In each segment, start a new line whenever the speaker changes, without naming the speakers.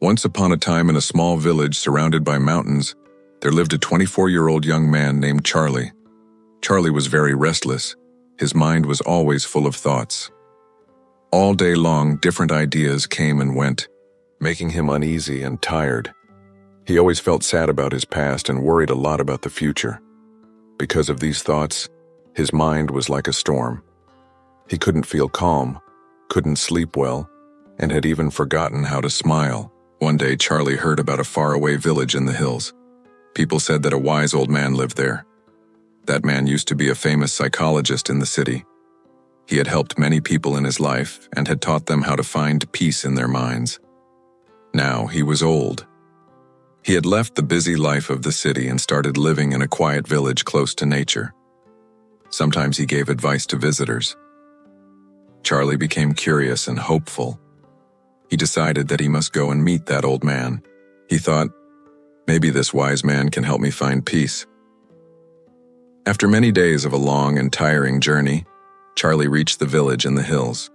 Once upon a time in a small village surrounded by mountains, there lived a 24-year-old young man named Charlie. Charlie was very restless. His mind was always full of thoughts. All day long, different ideas came and went, making him uneasy and tired. He always felt sad about his past and worried a lot about the future. Because of these thoughts, his mind was like a storm. He couldn't feel calm, couldn't sleep well, and had even forgotten how to smile. One day, Charlie heard about a faraway village in the hills. People said that a wise old man lived there. That man used to be a famous psychologist in the city. He had helped many people in his life and had taught them how to find peace in their minds. Now he was old. He had left the busy life of the city and started living in a quiet village close to nature. Sometimes he gave advice to visitors. Charlie became curious and hopeful. He decided that he must go and meet that old man. He thought, maybe this wise man can help me find peace. After many days of a long and tiring journey, Charlie reached the village in the hills.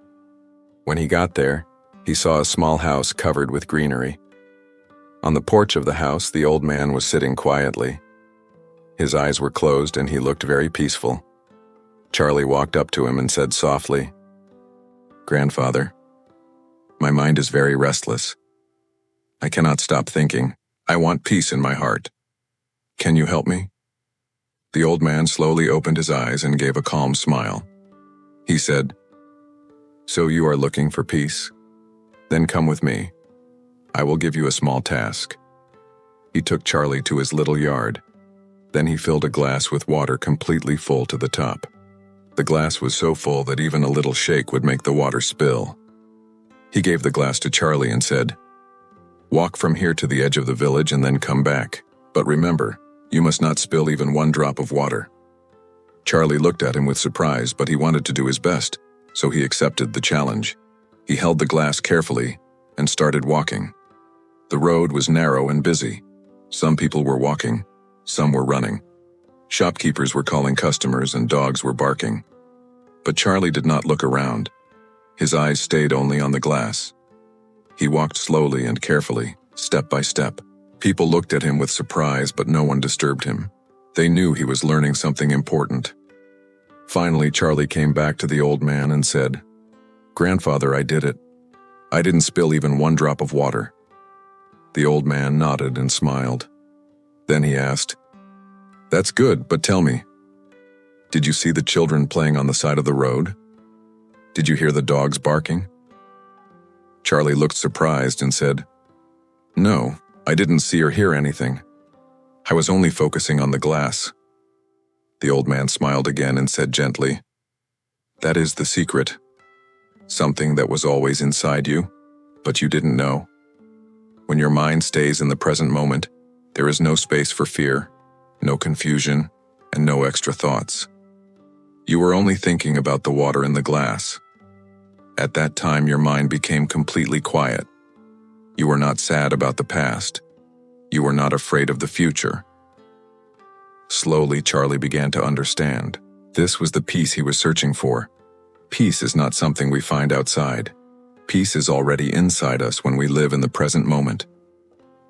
When he got there, he saw a small house covered with greenery. On the porch of the house, the old man was sitting quietly. His eyes were closed and he looked very peaceful. Charlie walked up to him and said softly, "Grandfather, my mind is very restless. I cannot stop thinking. I want peace in my heart. Can you help me?" The old man slowly opened his eyes and gave a calm smile. He said, "So you are looking for peace? Then come with me. I will give you a small task." He took Charlie to his little yard. Then he filled a glass with water completely full to the top. The glass was so full that even a little shake would make the water spill. He gave the glass to Charlie and said, "Walk from here to the edge of the village and then come back. But remember, you must not spill even one drop of water." Charlie looked at him with surprise, but he wanted to do his best, so he accepted the challenge. He held the glass carefully and started walking. The road was narrow and busy. Some people were walking, some were running. Shopkeepers were calling customers and dogs were barking. But Charlie did not look around. His eyes stayed only on the glass. He walked slowly and carefully, step by step. People looked at him with surprise, but no one disturbed him. They knew he was learning something important. Finally, Charlie came back to the old man and said, "Grandfather, I did it. I didn't spill even one drop of water." The old man nodded and smiled. Then he asked, "That's good, but tell me, did you see the children playing on the side of the road? Did you hear the dogs barking?" Charlie looked surprised and said, "No, I didn't see or hear anything. I was only focusing on the glass." The old man smiled again and said gently, "That is the secret. Something that was always inside you, but you didn't know. When your mind stays in the present moment, there is no space for fear, no confusion, and no extra thoughts. You were only thinking about the water in the glass. At that time, your mind became completely quiet. You were not sad about the past. You were not afraid of the future." Slowly, Charlie began to understand. This was the peace he was searching for. Peace is not something we find outside. Peace is already inside us when we live in the present moment.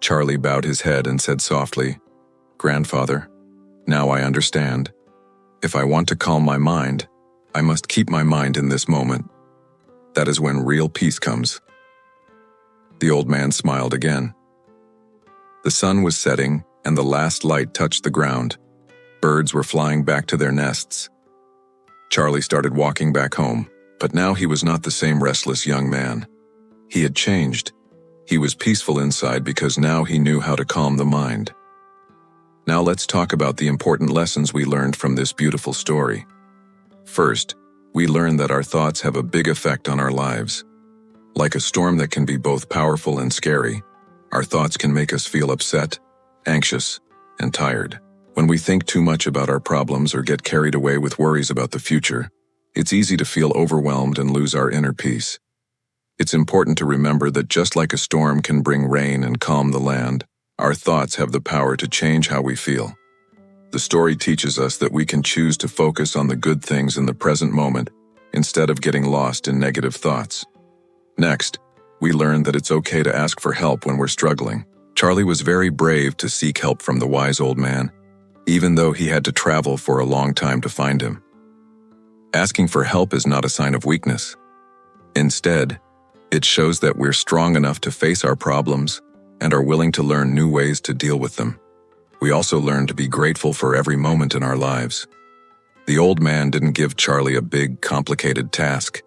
Charlie bowed his head and said softly, "Grandfather, now I understand. If I want to calm my mind, I must keep my mind in this moment. That is when real peace comes." The old man smiled again. The sun was setting, and the last light touched the ground. Birds were flying back to their nests. Charlie started walking back home, but now he was not the same restless young man. He had changed. He was peaceful inside because now he knew how to calm the mind. Now let's talk about the important lessons we learned from this beautiful story. First, we learned that our thoughts have a big effect on our lives. Like a storm that can be both powerful and scary, our thoughts can make us feel upset, anxious, and tired. When we think too much about our problems or get carried away with worries about the future, it's easy to feel overwhelmed and lose our inner peace. It's important to remember that just like a storm can bring rain and calm the land, our thoughts have the power to change how we feel. The story teaches us that we can choose to focus on the good things in the present moment instead of getting lost in negative thoughts. Next, we learn that it's okay to ask for help when we're struggling. Charlie was very brave to seek help from the wise old man, even though he had to travel for a long time to find him. Asking for help is not a sign of weakness. Instead, it shows that we're strong enough to face our problems and are willing to learn new ways to deal with them. We also learn to be grateful for every moment in our lives. The old man didn't give Charlie a big, complicated task.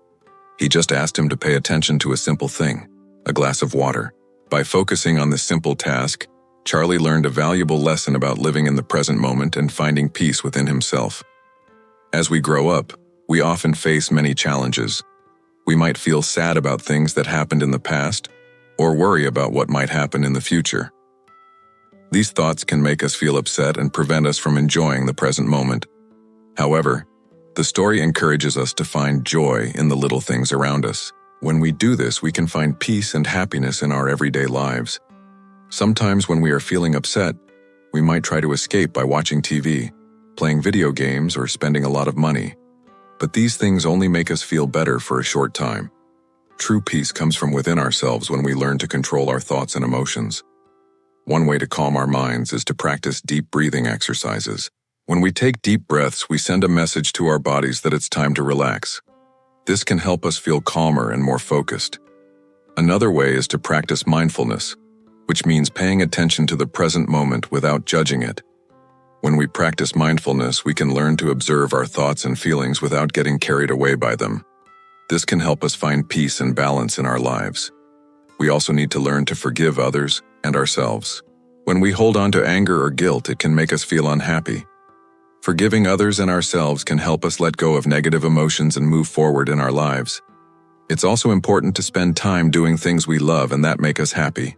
He just asked him to pay attention to a simple thing, a glass of water. By focusing on this simple task, Charlie learned a valuable lesson about living in the present moment and finding peace within himself. As we grow up, we often face many challenges. We might feel sad about things that happened in the past, or worry about what might happen in the future. These thoughts can make us feel upset and prevent us from enjoying the present moment. However, the story encourages us to find joy in the little things around us. When we do this, we can find peace and happiness in our everyday lives. Sometimes when we are feeling upset, we might try to escape by watching TV, playing video games, or spending a lot of money. But these things only make us feel better for a short time. True peace comes from within ourselves when we learn to control our thoughts and emotions. One way to calm our minds is to practice deep breathing exercises. When we take deep breaths, we send a message to our bodies that it's time to relax. This can help us feel calmer and more focused. Another way is to practice mindfulness, which means paying attention to the present moment without judging it. When we practice mindfulness, we can learn to observe our thoughts and feelings without getting carried away by them. This can help us find peace and balance in our lives. We also need to learn to forgive others and ourselves. When we hold on to anger or guilt, it can make us feel unhappy. Forgiving others and ourselves can help us let go of negative emotions and move forward in our lives. It's also important to spend time doing things we love and that make us happy.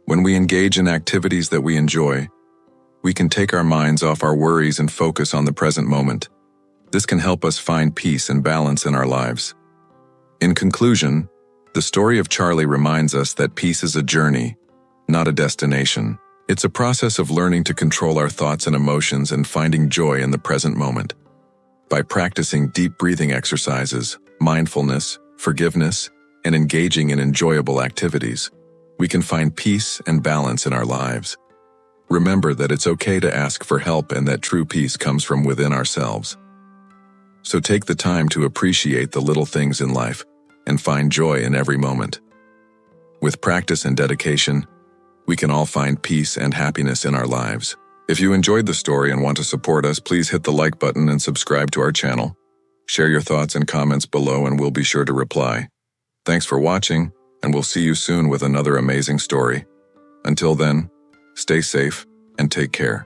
When we engage in activities that we enjoy, we can take our minds off our worries and focus on the present moment. This can help us find peace and balance in our lives. In conclusion, the story of Charlie reminds us that peace is a journey, not a destination. It's a process of learning to control our thoughts and emotions and finding joy in the present moment. By practicing deep breathing exercises, mindfulness, forgiveness, and engaging in enjoyable activities, we can find peace and balance in our lives. Remember that it's okay to ask for help and that true peace comes from within ourselves. So take the time to appreciate the little things in life and find joy in every moment. With practice and dedication, we can all find peace and happiness in our lives. If you enjoyed the story and want to support us, please hit the like button and subscribe to our channel. Share your thoughts and comments below and we'll be sure to reply. Thanks for watching, and we'll see you soon with another amazing story. Until then, stay safe and take care.